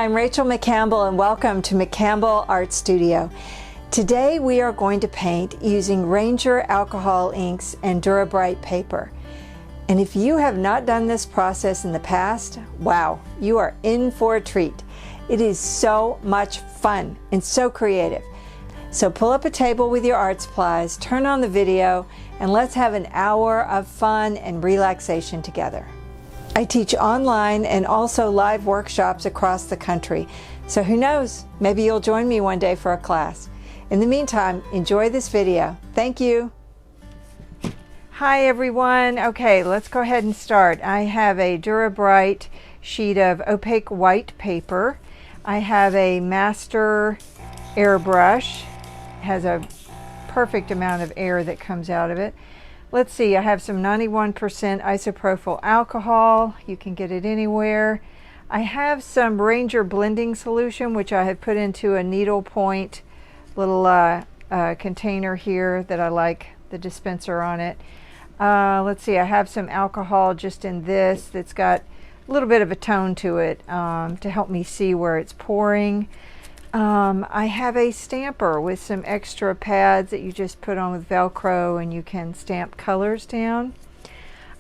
I'm Rachael McCampbell and welcome to McCampbell Art Studio. Today we are going to paint using Ranger alcohol inks and Dura-Bright paper. And if you have not done this process in the past, wow, you are in for a treat. It is so much fun and so creative. So pull up a table with your art supplies, turn on the video, and let's have an hour of fun and relaxation together. I teach online and also live workshops across the country. So who knows, maybe you'll join me one day for a class. In the meantime, enjoy this video. Thank you. Hi everyone. Okay, let's go ahead and start. I have a Dura-Bright sheet of opaque white paper. I have a master airbrush. It has a perfect amount of air that comes out of it. Let's see, I have some 91% isopropyl alcohol. You can get it anywhere. I have some Ranger blending solution, which I have put into a needle point little container here that I like the dispenser on it. Let's see, I have some alcohol just in this that's got a little bit of a tone to it to help me see where it's pouring. I have a stamper with some extra pads that you just put on with Velcro and you can stamp colors down.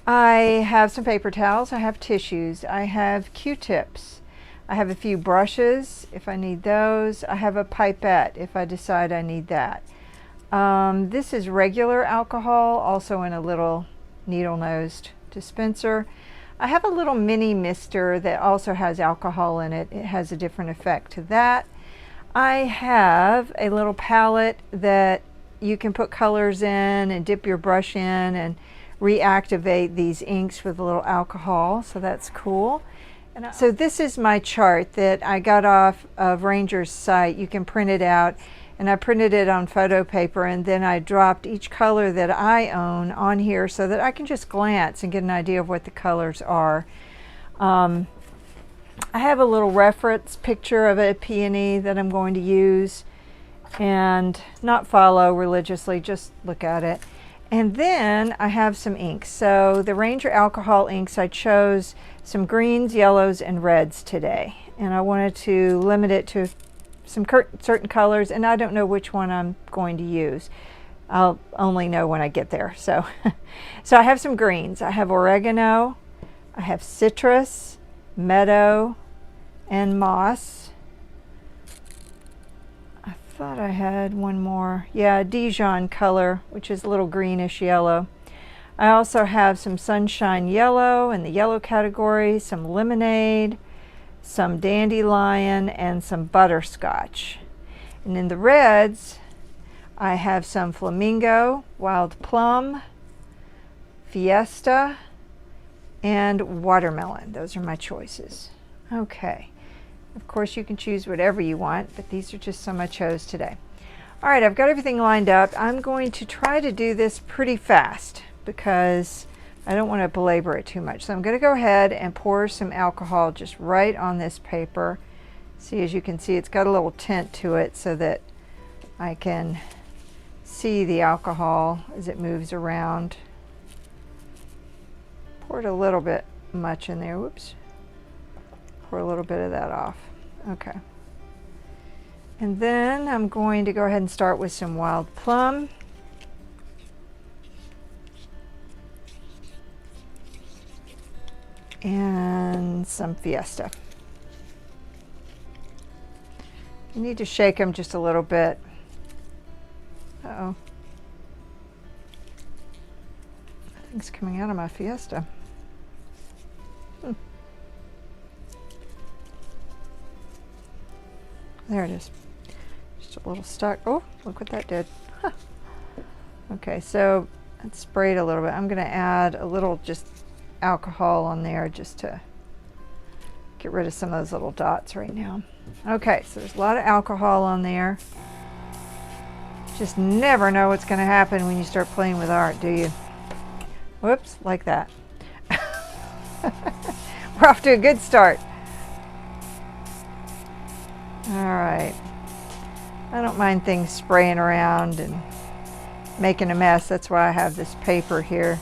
I have some paper towels, I have tissues, I have Q-tips. I have a few brushes if I need those. I have a pipette if I decide I need that. This is regular alcohol, also in a little needle-nosed dispenser. I have a little mini mister that also has alcohol in it. It has a different effect to that. I have a little palette that you can put colors in and dip your brush in and reactivate these inks with a little alcohol, so that's cool. So this is my chart that I got off of Ranger's site. You can print it out, and I printed it on photo paper, and then I dropped each color that I own on here so that I can just glance and get an idea of what the colors are. I have a little reference picture of a peony that I'm going to use and not follow religiously, just look at it. And then I have some inks. So the Ranger alcohol inks, I chose some greens, yellows, and reds today. And I wanted to limit it to some certain colors, and I don't know which one I'm going to use. I'll only know when I get there. So, so I have some greens. I have oregano, I have citrus, meadow, and moss. I thought I had one more. Yeah, Dijon color, which is a little greenish yellow. I also have some sunshine yellow in the yellow category, some lemonade, some dandelion, and some butterscotch. And in the reds, I have some Flamingo, wild plum, Fiesta, and watermelon. Those are my choices. Okay. Of course, you can choose whatever you want, but these are just some I chose today. All right, I've got everything lined up. I'm going to try to do this pretty fast because I don't want to belabor it too much. So I'm going to go ahead and pour some alcohol just right on this paper. See, as you can see, it's got a little tint to it so that I can see the alcohol as it moves around. Poured a little bit much in there. Whoops. Pour a little bit of that off. Okay. And then I'm going to go ahead and start with some wild plum. And some Fiesta. You need to shake them just a little bit. Uh-oh. Nothing's coming out of my Fiesta. There it is. Just a little stuck. Oh, look what that did. Huh. Okay, so let's spray it a little bit. I'm going to add a little just alcohol on there just to get rid of some of those little dots right now. Okay, so there's a lot of alcohol on there. Just never know what's going to happen when you start playing with art, do you? Whoops, like that. We're off to a good start. All right. I don't mind things spraying around and making a mess. That's why I have this paper here.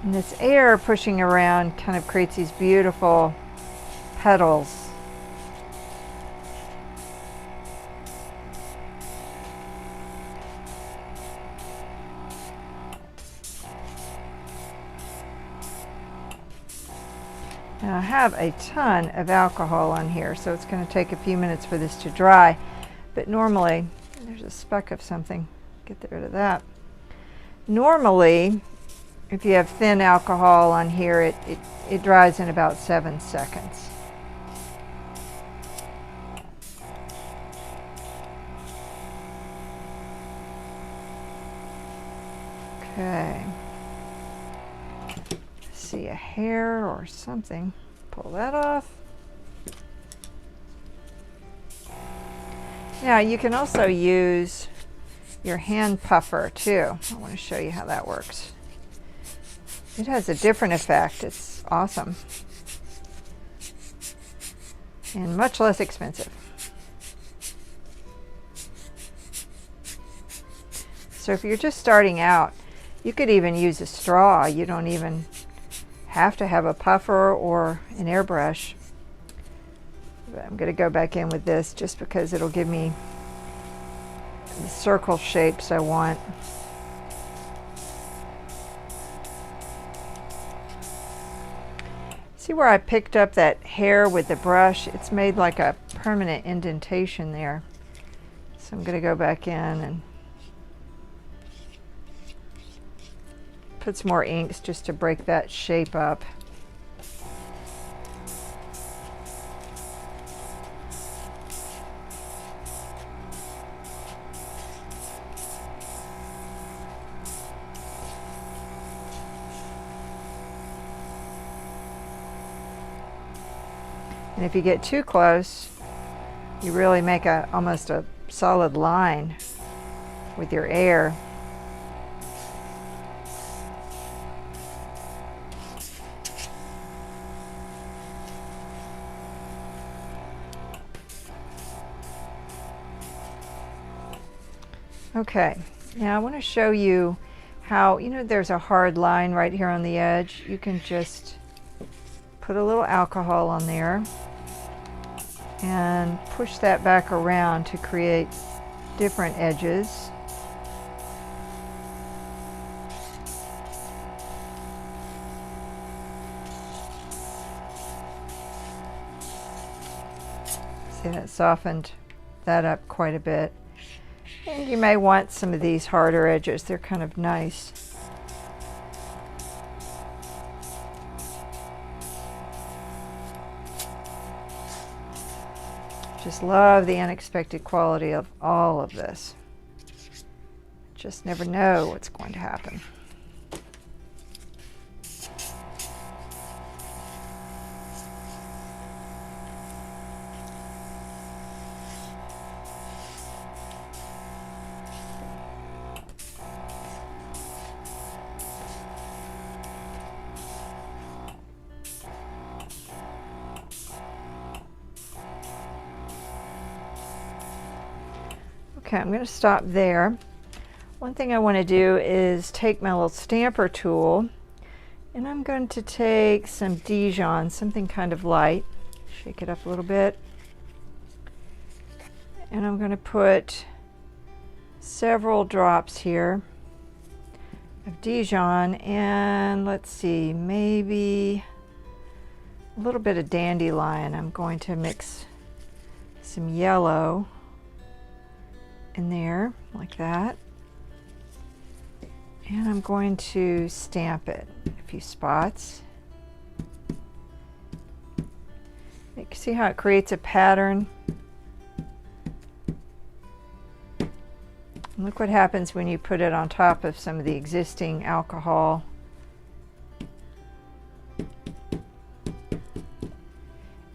And this air pushing around kind of creates these beautiful petals. Now I have a ton of alcohol on here, so it's going to take a few minutes for this to dry. But normally, there's a speck of something. Get rid of that. Normally, if you have thin alcohol on here, it dries in about 7 seconds. Okay. See a hair or something. Pull that off. Now you can also use your hand puffer too. I want to show you how that works. It has a different effect. It's awesome and much less expensive. So if you're just starting out, you could even use a straw. You don't even have to have a puffer or an airbrush. But I'm going to go back in with this just because it'll give me the circle shapes I want. See where I picked up that hair with the brush? It's made like a permanent indentation there. So I'm going to go back in and put some more inks just to break that shape up. And if you get too close, you really make almost a solid line with your air. Okay, now I want to show you how, there's a hard line right here on the edge. You can just put a little alcohol on there and push that back around to create different edges. See, that softened that up quite a bit. And you may want some of these harder edges. They're kind of nice. Just love the unexpected quality of all of this. Just never know what's going to happen. Okay, I'm going to stop there. One thing I want to do is take my little stamper tool, and I'm going to take some Dijon, something kind of light, shake it up a little bit, and I'm going to put several drops here of Dijon, and let's see, maybe a little bit of Dandelion. I'm going to mix some yellow in there like that, and I'm going to stamp it a few spots. You can see how it creates a pattern. And look what happens when you put it on top of some of the existing alcohol.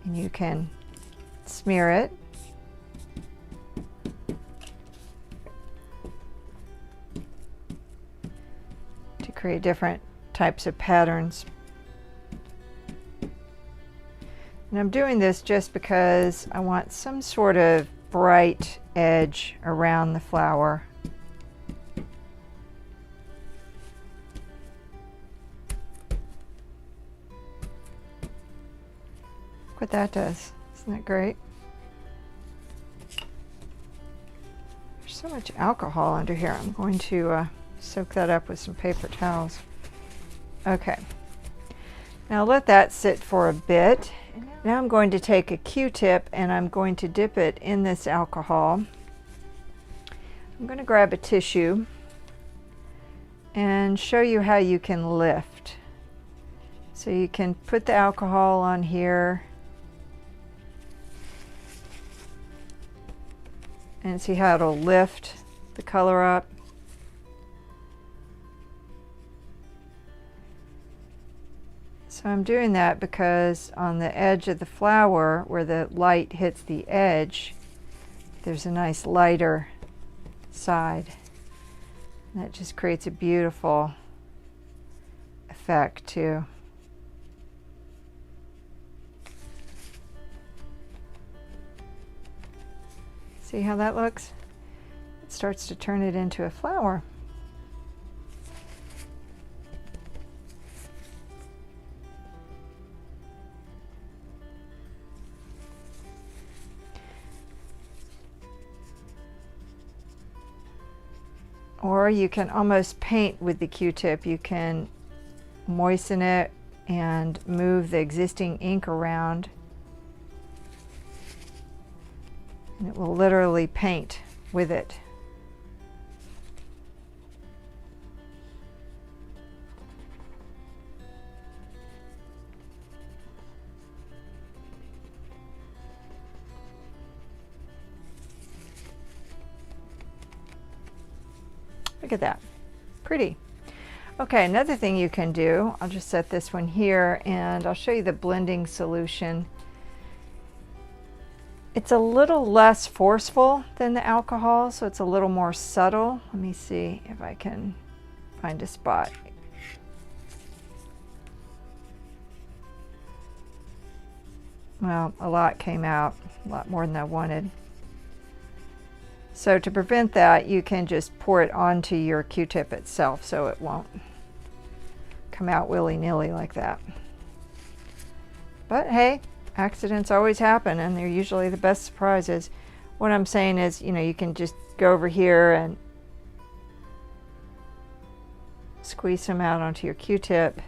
And you can smear it. Create different types of patterns. And I'm doing this just because I want some sort of bright edge around the flower. what that does. Isn't that great? There's so much alcohol under here. I'm going to soak that up with some paper towels. Okay. Now let that sit for a bit. Now I'm going to take a Q-tip and I'm going to dip it in this alcohol. I'm going to grab a tissue and show you how you can lift. So you can put the alcohol on here and see how it'll lift the color up. So I'm doing that because on the edge of the flower, where the light hits the edge, there's a nice lighter side. And that just creates a beautiful effect too. See how that looks? It starts to turn it into a flower. Or you can almost paint with the Q-tip. You can moisten it and move the existing ink around. And it will literally paint with it. Look at that, pretty. Okay, another thing you can do, I'll just set this one here and I'll show you the blending solution. It's a little less forceful than the alcohol, so it's a little more subtle. Let me see if I can find a spot. Well, a lot came out, a lot more than I wanted. So to prevent that, you can just pour it onto your Q-tip itself so it won't come out willy-nilly like that. But hey, accidents always happen and they're usually the best surprises. What I'm saying is, you know, you can just go over here and squeeze some out onto your Q-tip,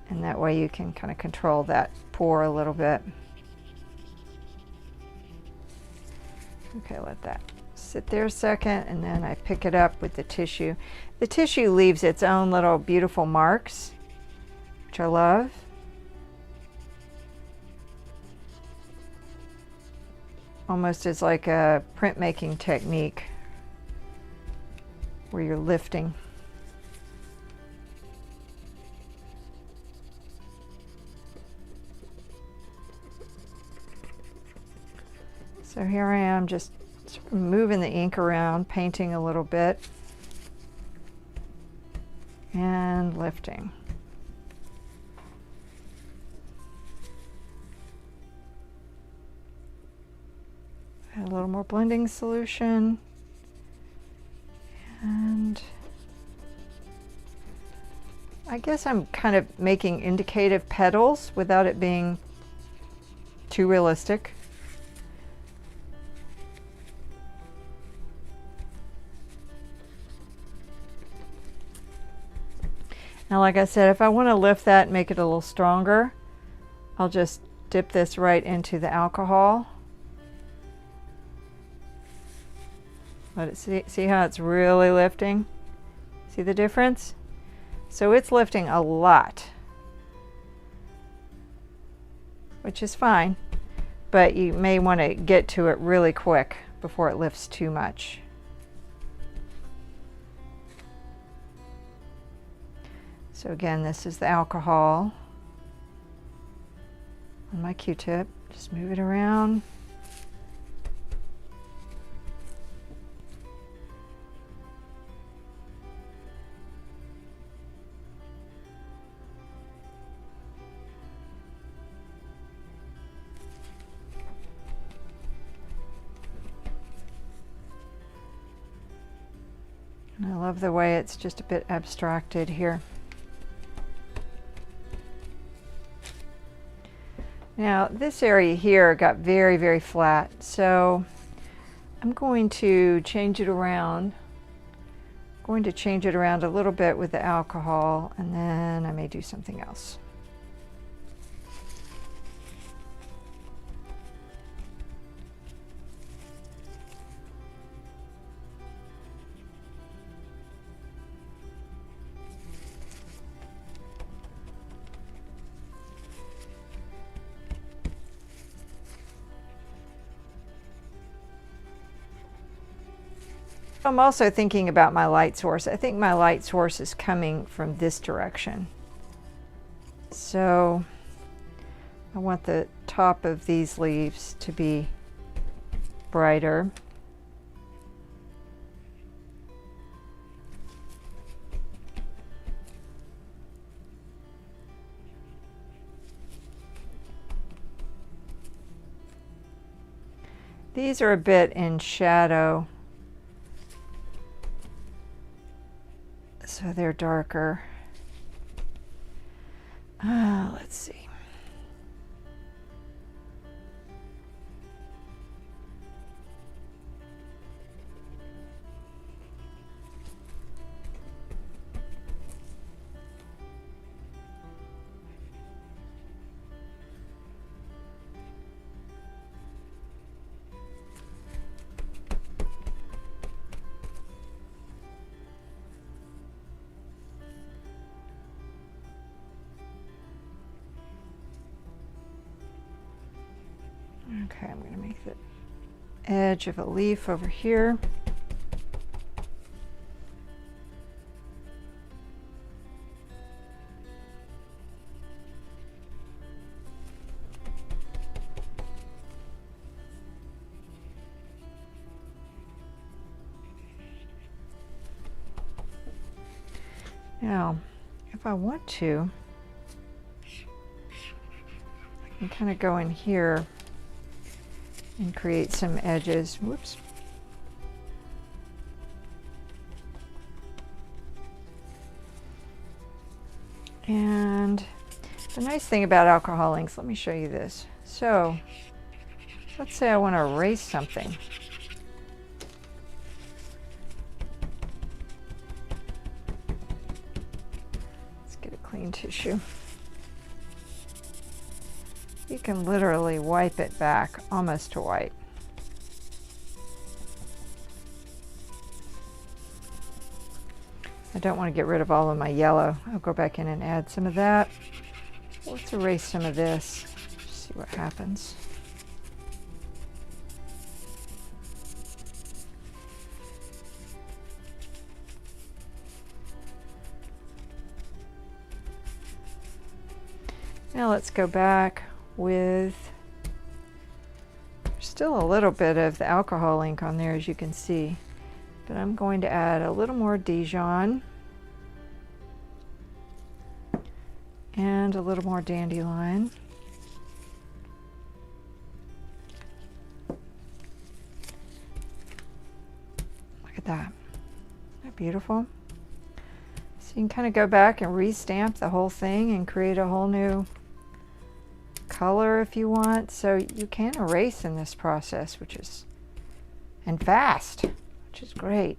and that way you can kind of control that pour a little bit. Okay, let that sit there a second, and then I pick it up with the tissue. The tissue leaves its own little beautiful marks, which I love. Almost as like a printmaking technique where you're lifting. So here I am just sort of moving the ink around, painting a little bit, and lifting. Add a little more blending solution, and I guess I'm kind of making indicative petals without it being too realistic. Now, like I said, if I want to lift that and make it a little stronger, I'll just dip this right into the alcohol. Let it see how it's really lifting? See the difference? So it's lifting a lot, which is fine, but you may want to get to it really quick before it lifts too much. So again, this is the alcohol on my Q-tip. Just move it around. And I love the way it's just a bit abstracted here. Now this area here got very, very flat, so I'm going to change it around. I'm going to change it around a little bit with the alcohol, and then I may do something else. I'm also thinking about my light source. I think my light source is coming from this direction. So I want the top of these leaves to be brighter. These are a bit in shadow, so they're darker. Let's see. Okay, I'm going to make the edge of a leaf over here. Now, if I want to, I can kind of go in here and create some edges. Whoops. And the nice thing about alcohol inks, let me show you this. So let's say I want to erase something. Let's get a clean tissue. You can literally wipe it back almost to white. I don't want to get rid of all of my yellow. I'll go back in and add some of that. Let's erase some of this, see what happens. Now let's go back with still a little bit of the alcohol ink on there, as you can see, but I'm going to add a little more Dijon and a little more Dandelion. Look at that. Isn't that beautiful? So you can kind of go back and restamp the whole thing and create a whole new color if you want. So you can erase in this process, which is, and fast, which is great.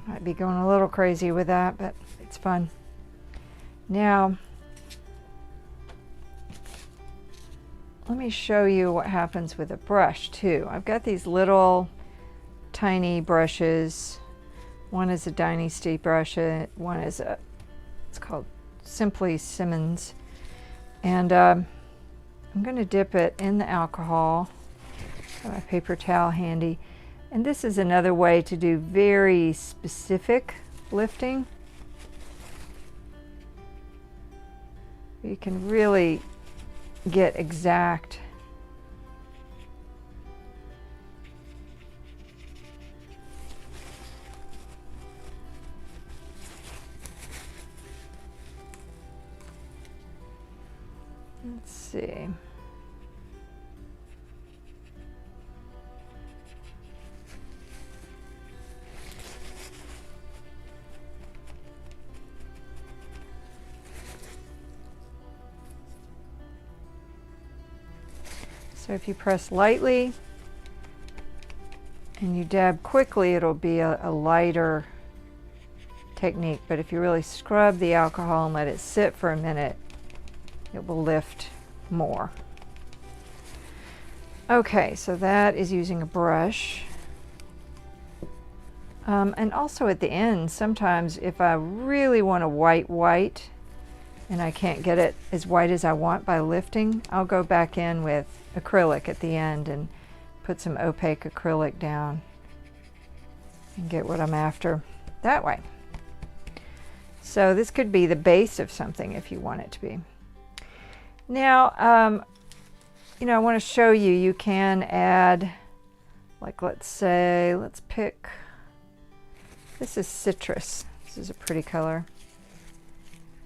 Might be going a little crazy with that, but it's fun. Now, let me show you what happens with a brush too. I've got these little tiny brushes. One is a Dynasty brush, one is it's called Simply Simmons. And I'm going to dip it in the alcohol. Got my paper towel handy. And this is another way to do very specific lifting. You can really get exact. Let's see. So if you press lightly and you dab quickly, it'll be a lighter technique. But if you really scrub the alcohol and let it sit for a minute, it will lift more. Okay, so that is using a brush. And also at the end, sometimes if I really want a white, and I can't get it as white as I want by lifting, I'll go back in with acrylic at the end and put some opaque acrylic down and get what I'm after that way. So this could be the base of something if you want it to be. Now, you know, I want to show you, you can add, like let's say, let's pick, this is citrus. This is a pretty color.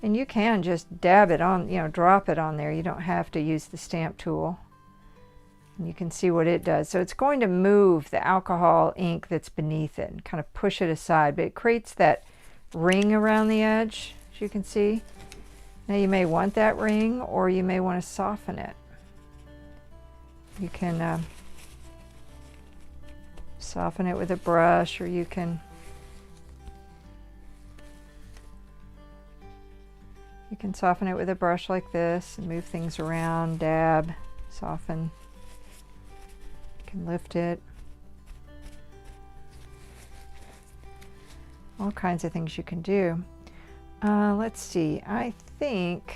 And you can just dab it on, you know, drop it on there. You don't have to use the stamp tool. And you can see what it does. So it's going to move the alcohol ink that's beneath it and kind of push it aside, but it creates that ring around the edge, as you can see. Now you may want that ring, or you may want to soften it. You can soften it with a brush, or you can soften it with a brush like this and move things around, dab, soften. You can lift it. All kinds of things you can do. Let's see, I think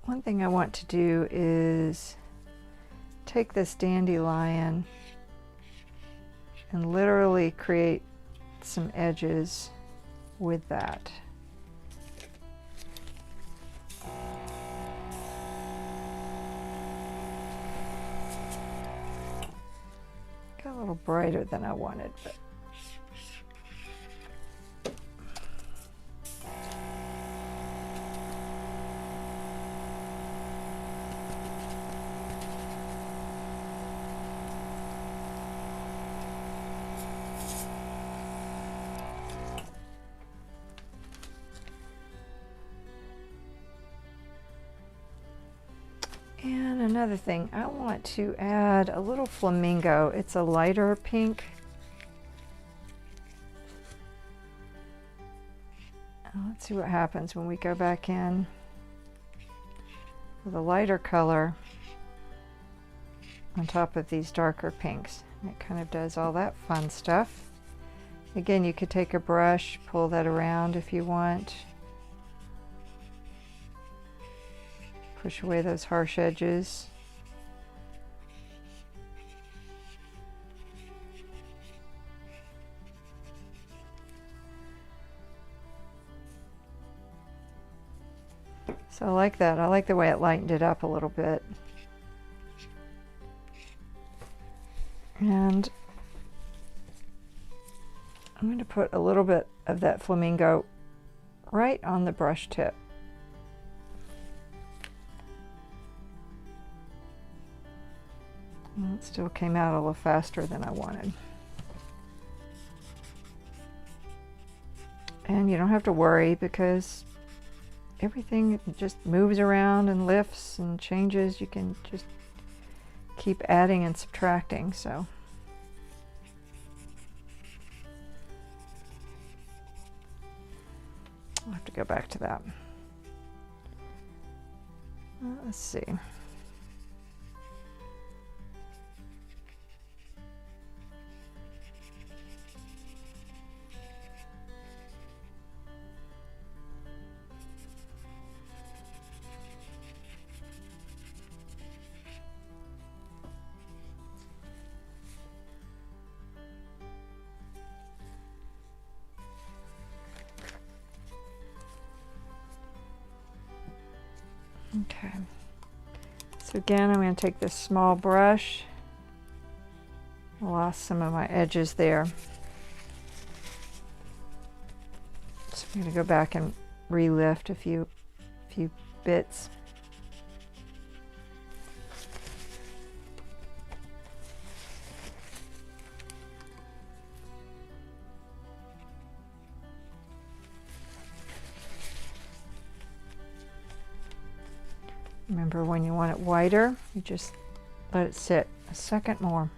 one thing I want to do is take this dandelion and literally create some edges with that. Got a little brighter than I wanted, but another thing, I want to add a little flamingo. It's a lighter pink. Let's see what happens when we go back in with a lighter color on top of these darker pinks. It kind of does all that fun stuff. Again, you could take a brush, pull that around if you want. Push away those harsh edges. So I like that. I like the way it lightened it up a little bit. And I'm going to put a little bit of that flamingo right on the brush tip. Well, it still came out a little faster than I wanted. And you don't have to worry because everything just moves around and lifts and changes. You can just keep adding and subtracting. So I'll have to go back to that. Let's see. Okay, so again, I'm going to take this small brush. I lost some of my edges there. So I'm going to go back and relift a few bits. Remember, when you want it whiter, you just let it sit a second more.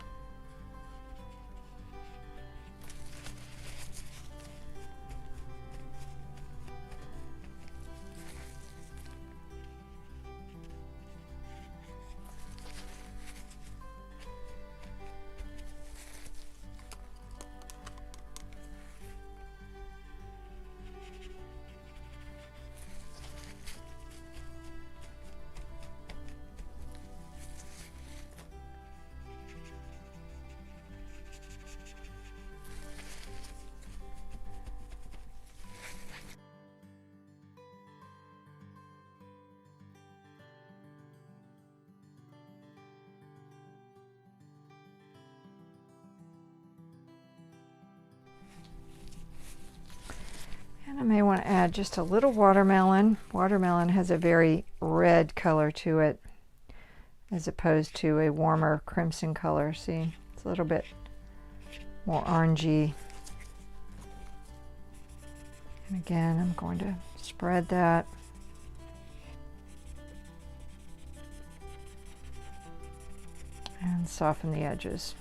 And I may want to add just a little watermelon. Watermelon has a very red color to it, as opposed to a warmer crimson color. See, it's a little bit more orangey. And again, I'm going to spread that. And soften the edges.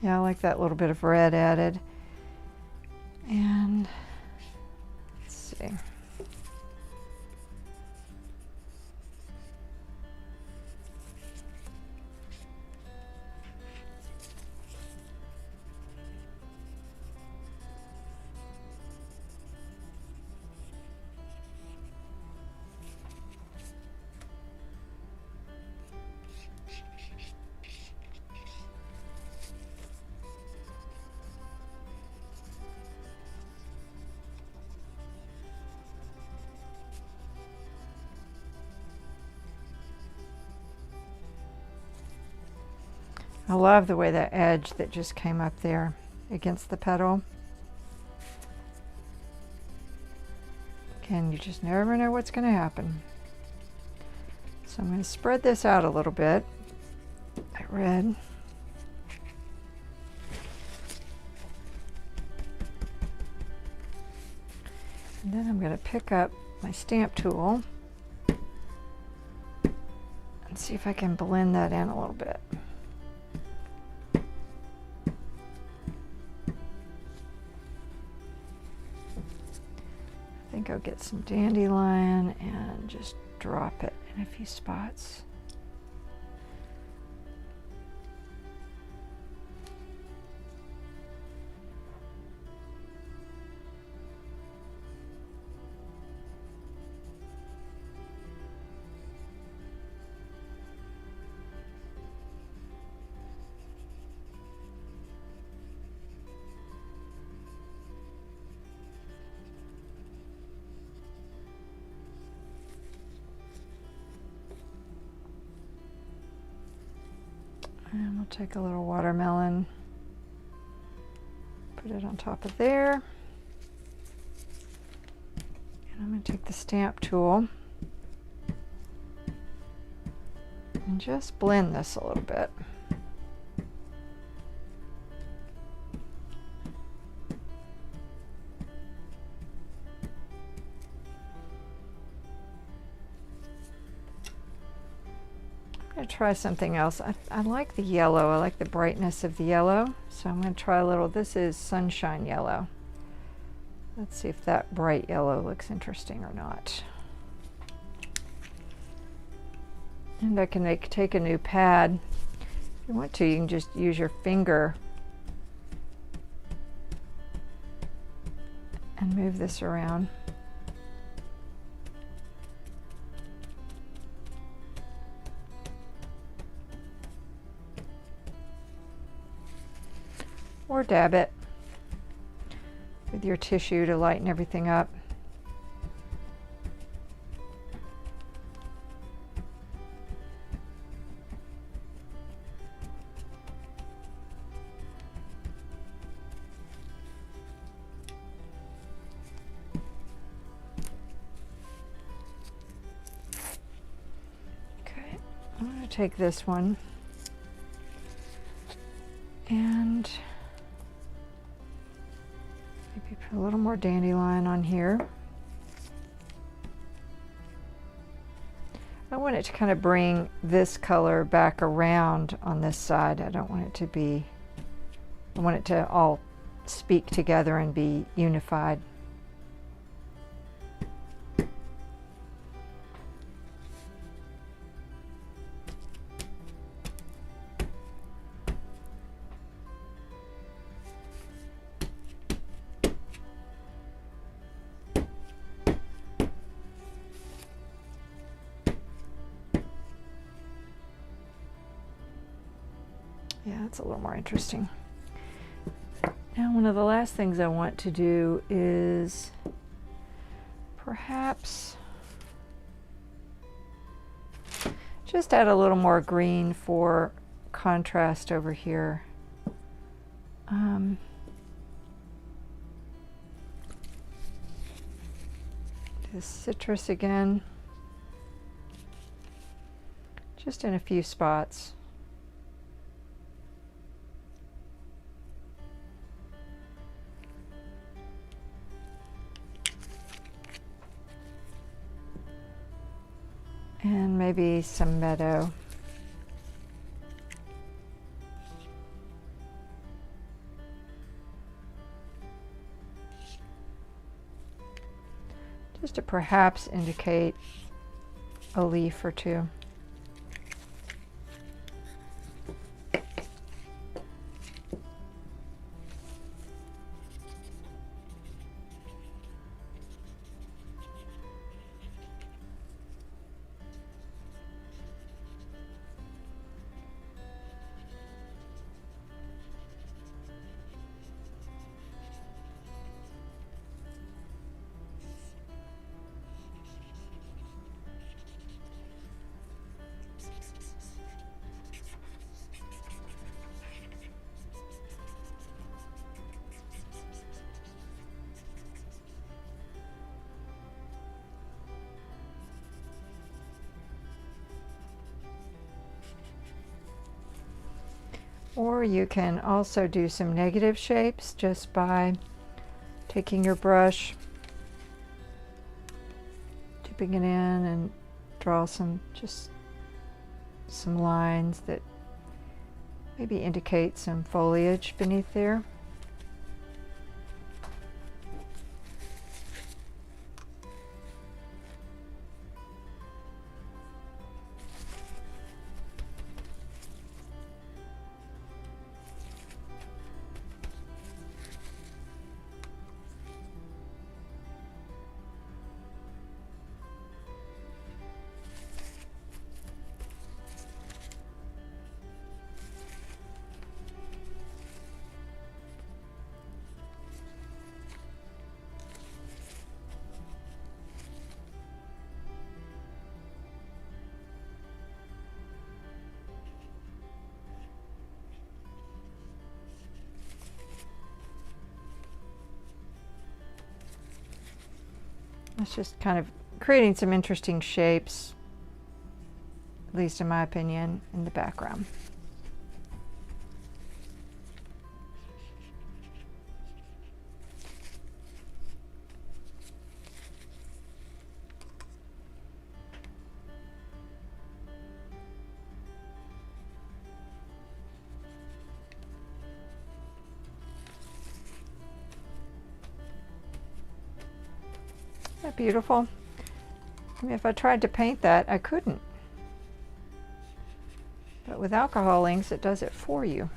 Yeah, I like that little bit of red added. And let's see. I love the way that edge that just came up there against the petal. Again, you just never know what's going to happen. So I'm going to spread this out a little bit, that red. And then I'm going to pick up my stamp tool and see if I can blend that in a little bit. I think I'll get some dandelion and just drop it in a few spots. And we'll take a little watermelon, put it on top of there. And I'm going to take the stamp tool and just blend this a little bit. Try something else. I like the yellow. I like the brightness of the yellow. So I'm going to try a little. This is sunshine yellow. Let's see if that bright yellow looks interesting or not. And I can take a new pad. If you want to, you can just use your finger and move this around. Or dab it with your tissue to lighten everything up. take this one and maybe put a little more dandelion on here. I want it to kind of bring this color back around on this side. I don't want it to be, I want it to all speak together and be unified. Yeah, it's a little more interesting. Now, one of the last things I want to do is perhaps just add a little more green for contrast over here. This citrus again, just in a few spots. And maybe some Meadow. Just to perhaps indicate a leaf or two. Or you can also do some negative shapes just by taking your brush, dipping it in, and draw just some lines that maybe indicate some foliage beneath there. It's just kind of creating some interesting shapes, at least in my opinion, in the background. Isn't that beautiful? I mean, if I tried to paint that, I couldn't. But with alcohol inks, it does it for you.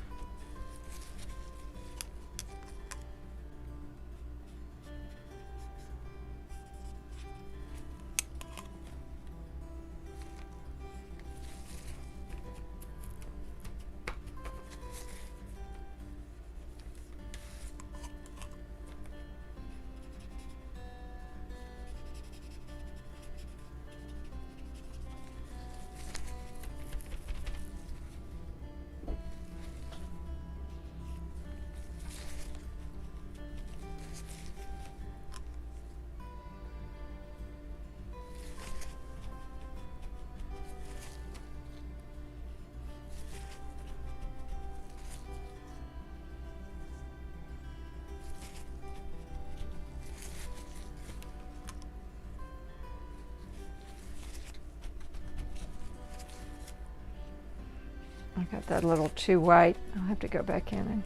I got that a little too white. I'll have to go back in, and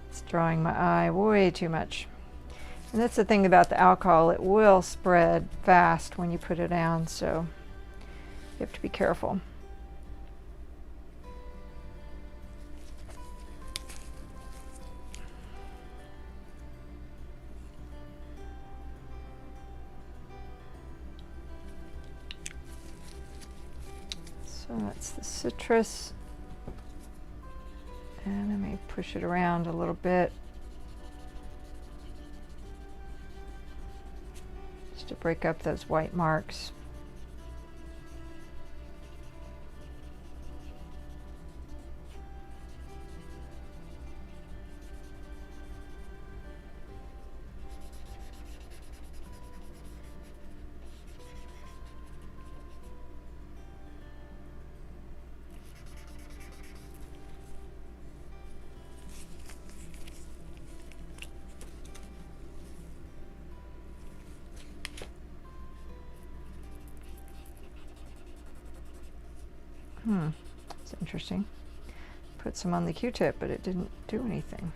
it's drawing my eye way too much. And that's the thing about the alcohol, it will spread fast when you put it down, so you have to be careful. So that's the citrus, and I may push it around a little bit just to break up those white marks. It's interesting. Put some on the Q-tip, but it didn't do anything.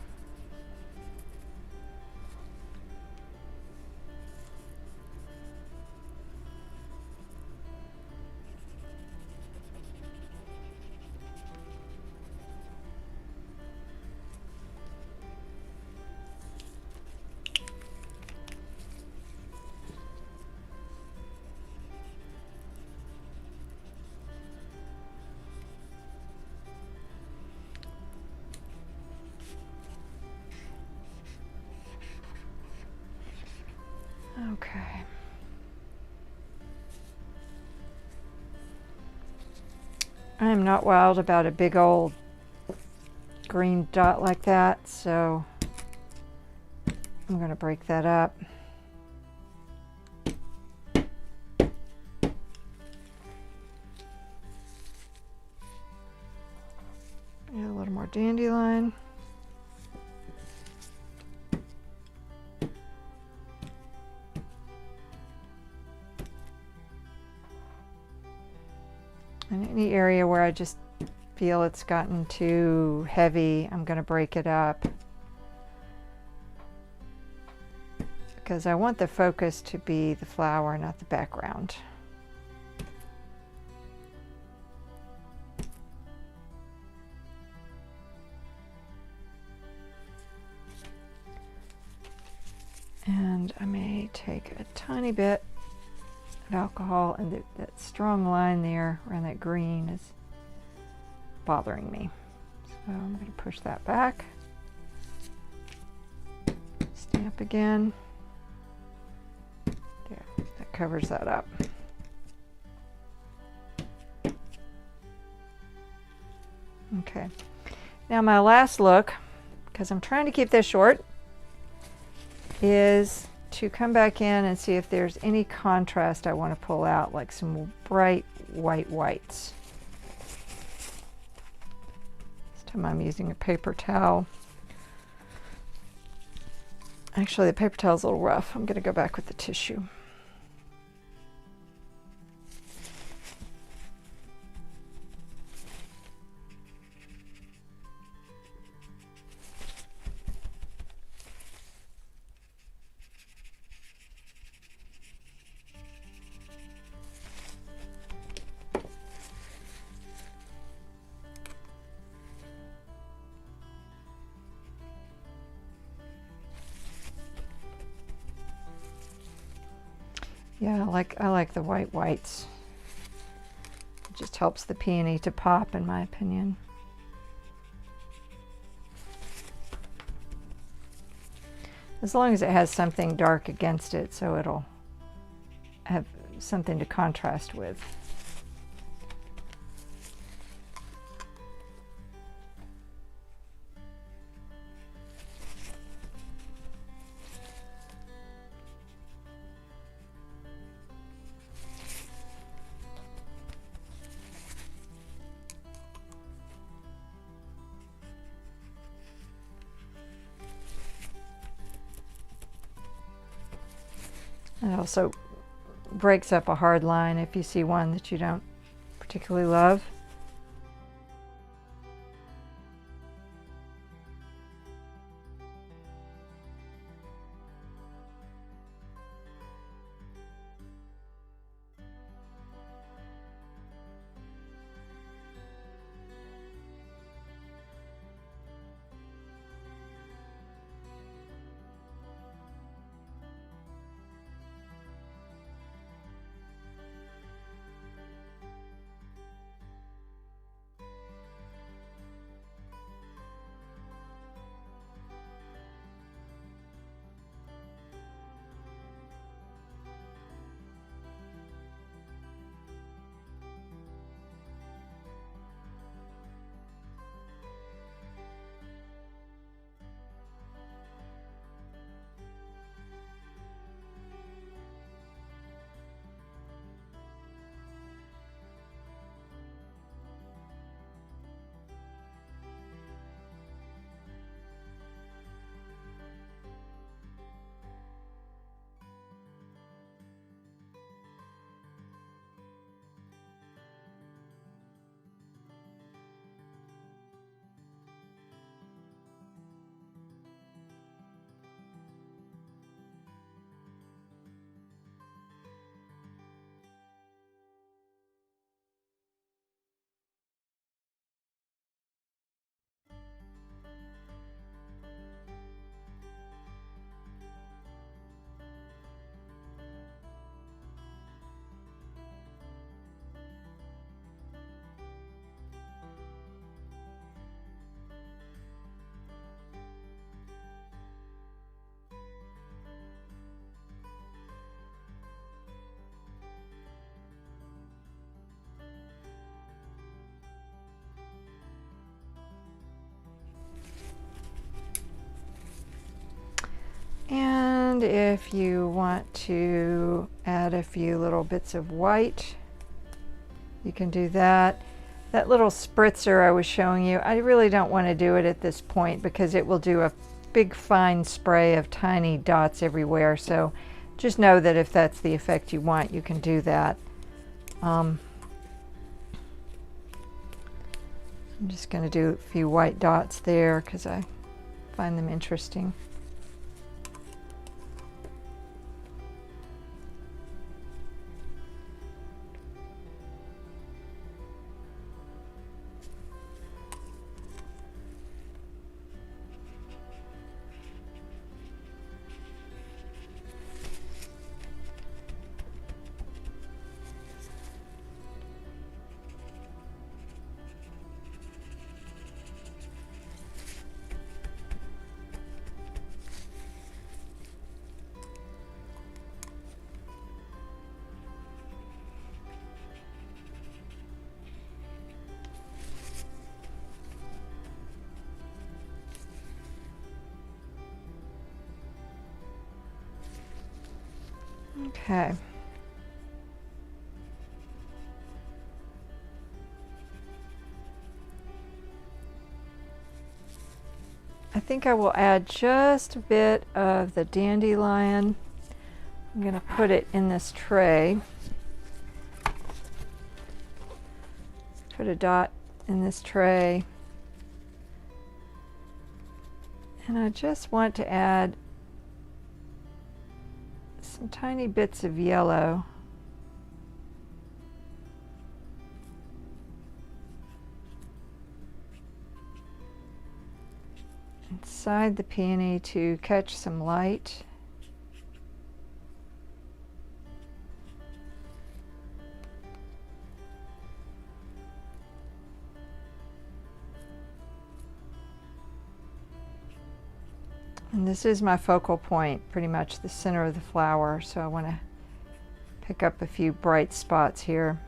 Okay. I am not wild about a big old green dot like that, so I'm going to break that up. Add a little more dandelion. And any area where I just feel it's gotten too heavy, I'm going to break it up, because I want the focus to be the flower, not the background. And I may take a tiny bit of alcohol, and that strong line there around that green is bothering me. So I'm going to push that back. Stamp again. There, that covers that up. Okay, now my last look, because I'm trying to keep this short, is to come back in and see if there's any contrast I want to pull out, like some bright white whites. This time I'm using a paper towel. Actually, the paper towel's a little rough. I'm going to go back with the tissue. Yeah, I like the white whites. It just helps the peony to pop, in my opinion. As long as it has something dark against it, so it'll have something to contrast with. It also breaks up a hard line if you see one that you don't particularly love. if you want to add a few little bits of white, you can do that. That little spritzer I was showing you, I really don't want to do it at this point because it will do a big fine spray of tiny dots everywhere. So just know that if that's the effect you want, you can do that. I'm just going to do a few white dots there because I find them interesting. Okay. I think I will add just a bit of the Dandelion. I'm going to put it in this tray. Put a dot in this tray. And I just want to add some tiny bits of yellow. Inside the peony to catch some light. And this is my focal point, pretty much the center of the flower, so I want to pick up a few bright spots here.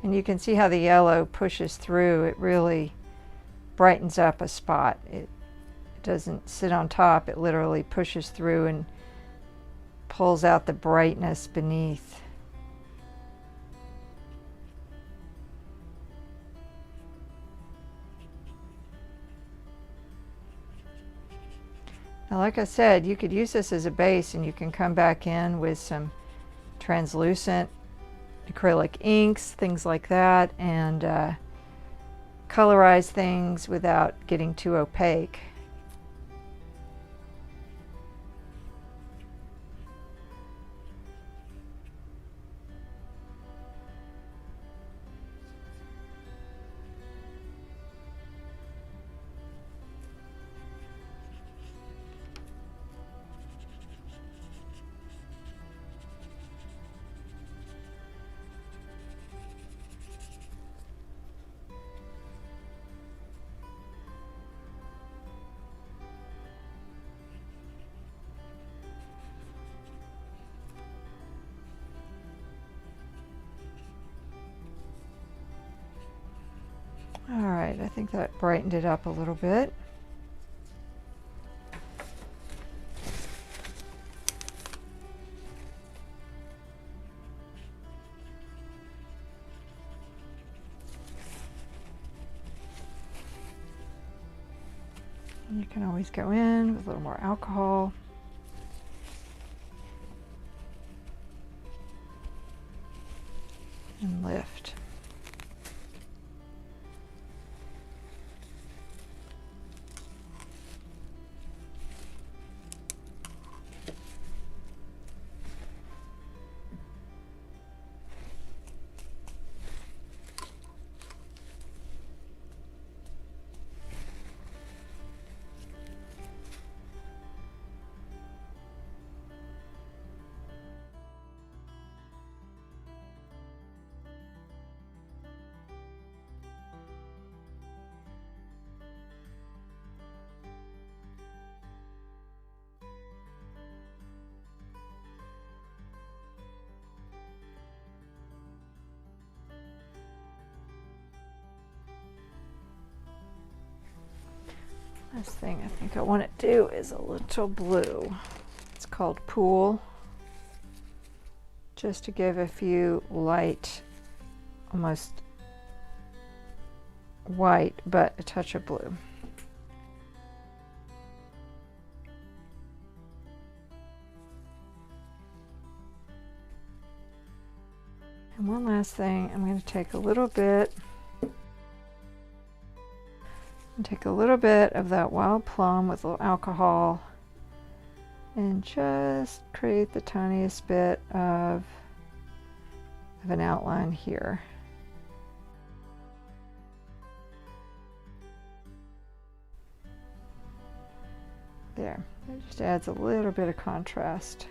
And you can see how the yellow pushes through. It really brightens up a spot. It doesn't sit on top, it literally pushes through and pulls out the brightness beneath. Now, like I said, you could use this as a base and you can come back in with some translucent acrylic inks, things like that, and colorize things without getting too opaque. All right, I think that brightened it up a little bit. And you can always go in with a little more alcohol. And lift. Last thing I think I want to do is a little blue. It's called Pool. Just to give a few light, almost white, but a touch of blue. And one last thing, I'm going to take a little bit of that wild plum with a little alcohol and just create the tiniest bit of an outline here. There, it just adds a little bit of contrast.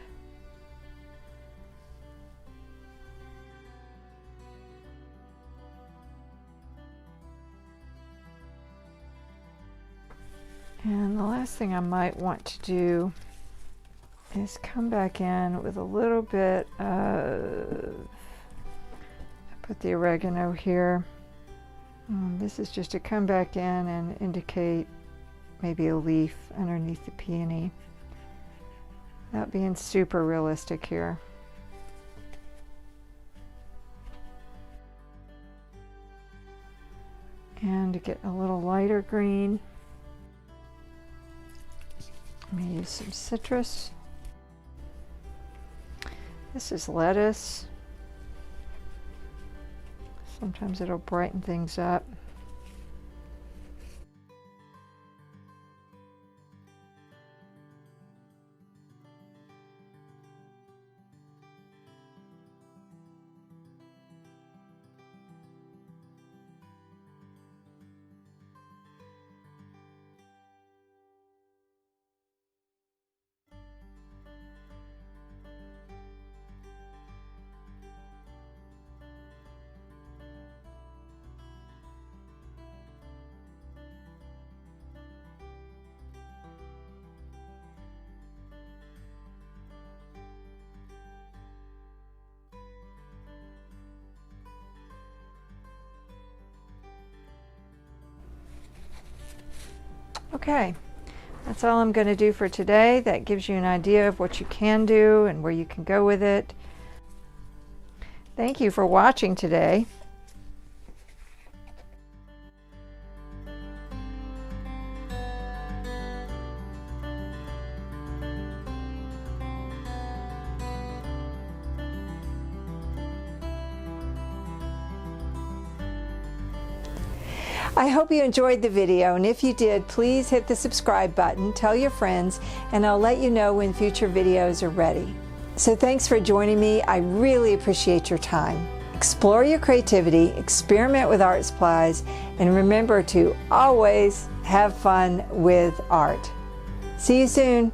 And the last thing I might want to do is come back in with a little bit of, I put the oregano here. This is just to come back in and indicate maybe a leaf underneath the peony. Not being super realistic here. And to get a little lighter green, I'm going to use some citrus. This is lettuce. Sometimes it'll brighten things up. Okay, that's all I'm going to do for today. That gives you an idea of what you can do and where you can go with it. Thank you for watching today. I hope you enjoyed the video, and if you did, please hit the subscribe button, tell your friends, and I'll let you know when future videos are ready. So thanks for joining me. I really appreciate your time. Explore your creativity, experiment with art supplies, and remember to always have fun with art. See you soon.